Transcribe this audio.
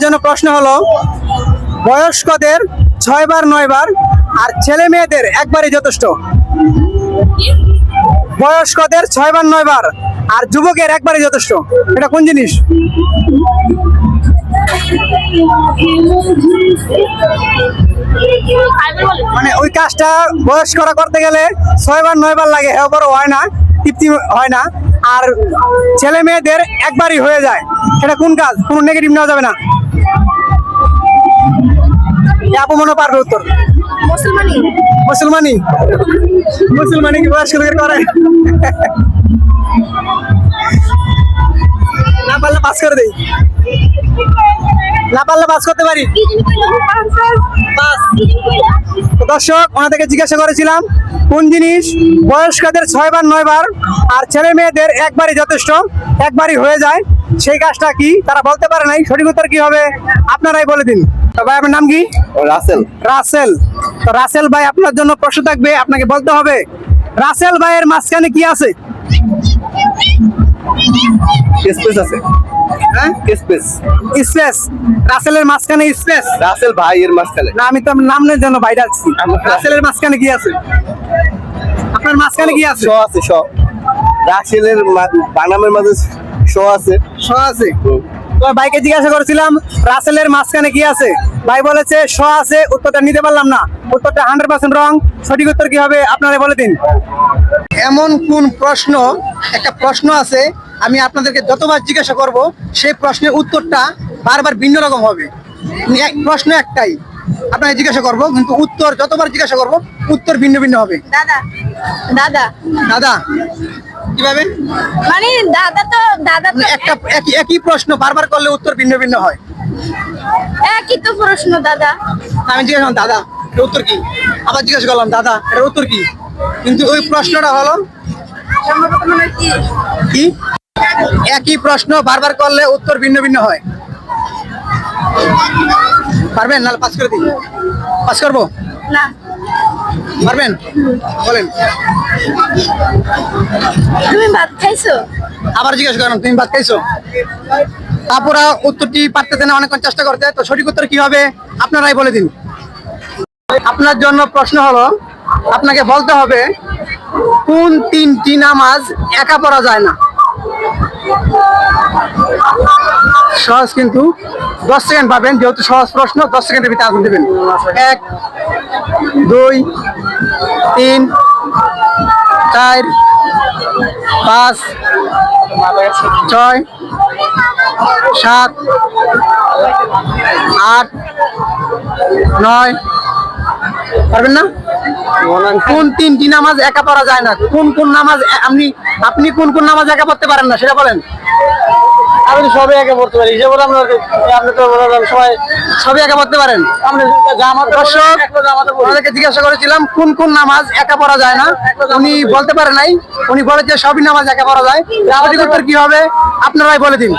জন্য প্রশ্ন হলো, বয়স্কদের 6 বার 9 বার আর ছেলে মেয়েদের একবারই যথেষ্ট। বয়স্কদের 6 বার 9 বার আর যুবকের একবারই যথেষ্ট, এটা কোন জিনিস? মানে ওই কাজটা বয়স্করা করতে গেলে 6 বার 9 বার লাগে, এবারও হয় না, তৃপ্তি হয় না। আর ছেলে মেয়েদের একবারই হয়ে যায়, এটা কোন কাজ? কোনো নেগেটিভ নেওয়া যাবে না। আপু মনে পারবে উত্তর। মুসলমানি। মুসলমানি? মুসলমানি কি বয়স্কদের করে? না পারলে পাস করে দেই, না পারলে পাস করতে পারি। দর্শক, ওনাদেরকে জিজ্ঞাসা করেছিলাম কোন জিনিস বয়স্কদের 6 বার 9 বার আর ছেলে মেয়েদের একবারই যথেষ্ট, একবারই হয়ে যায়, সেই কাজটা কি? তারা বলতে পারে নাই। সঠিক উত্তর কি হবে আপনারাই বলে দিন। তো ভাই, আপনার নাম কি? রাসেল। রাসেল। তো রাসেল ভাই, আপনার জন্য প্রশ্ন থাকবে, আপনাকে বলতে হবে রাসেল ভাইয়ের মাঝখানে কি আছে? স্পেস আছে। হ্যাঁ, স্পেস। স্পেস। রাসেলের মাঝখানে স্পেস? রাসেল ভাইয়ের মাঝখানে। না, আমি তো নামের জন্য বাইরে আছি। রাসেলের মাঝখানে কি আছে? আপনার মাঝখানে কি আছে? শ আছে, শ। রাসেলের বানামের মাঝে শ আছে। শ আছে। তো ভাইকে জিজ্ঞাসা করেছিলাম রাসেলের মাঝখানে কি আছে, ভাই বলেছে শ আছে। উত্তরটা নিতে পারলাম না, উত্তরটা 100% রং। সঠিক উত্তর কি হবে আপনারা বলে দিন। এমন কোন প্রশ্ন, একটা প্রশ্ন আছে, আমি আপনাদেরকে যতবার জিজ্ঞাসা করব সেই প্রশ্নের উত্তরটা বারবার ভিন্ন রকম হবে। প্রশ্ন একটাই, আপনাকে জিজ্ঞাসা করব, কিন্তু উত্তর যতবার জিজ্ঞাসা করব উত্তর ভিন্ন ভিন্ন হবে। দাদা। দাদা। দাদা? কিভাবে? মানে দাদা তো একটা একই প্রশ্ন বারবার করলে উত্তর ভিন্ন ভিন্ন হয়। একই তো প্রশ্ন দাদা। আমি জিজ্ঞাসা করলাম দাদা, এর উত্তর কি? আবার জিজ্ঞাসা করলাম দাদা, এর উত্তর কি? কিন্তু ওই প্রশ্নটা হলো কি? একই প্রশ্ন বারবার করলে উত্তর ভিন্ন ভিন্ন হয়। পারবেন? নাহলে পাস করে দিই। পাস করবো? না। পারবেন? বলেন। তুমি ভাত খাইছো? আবার জিজ্ঞাসা করলাম তুমি ভাত খাইছো? তারপরে উত্তরটি পারতেছে না, অনেকক্ষণ চেষ্টা করতে। তো সঠিক উত্তর কি হবে আপনারাই বলে দিন। আপনার জন্য প্রশ্ন হলো, আপনাকে বলতে হবে কোন 3টি নামাজ একা পড়া যায় না? সহজ, কিন্তু 10 সেকেন্ড পাবেন, যেহেতু সহজ প্রশ্ন। 10 সেকেন্ডের ভিতরে আনসার দেবেন। 1 2 3 4 5 6 7 8 9। পারবেন না? কোন 3টি নামাজ একা পড়া যায় না? কোন কোন নামাজ আপনি কোন কোন নামাজ একা পড়তে পারেন না সেটা বলেন। আমি তো সবই একা পড়তে পারি, হিসেবে আপনি তো সবাই সবই একা পড়তে পারেন। দর্শক, ওনাদেরকে জিজ্ঞাসা করেছিলাম কোন কোন নামাজ একা পড়া যায় না, উনি বলতে পারে নাই। উনি বলেছে সবই নামাজ একা পড়া যায়। সঠিক উত্তর কি হবে আপনারাই বলে দিন।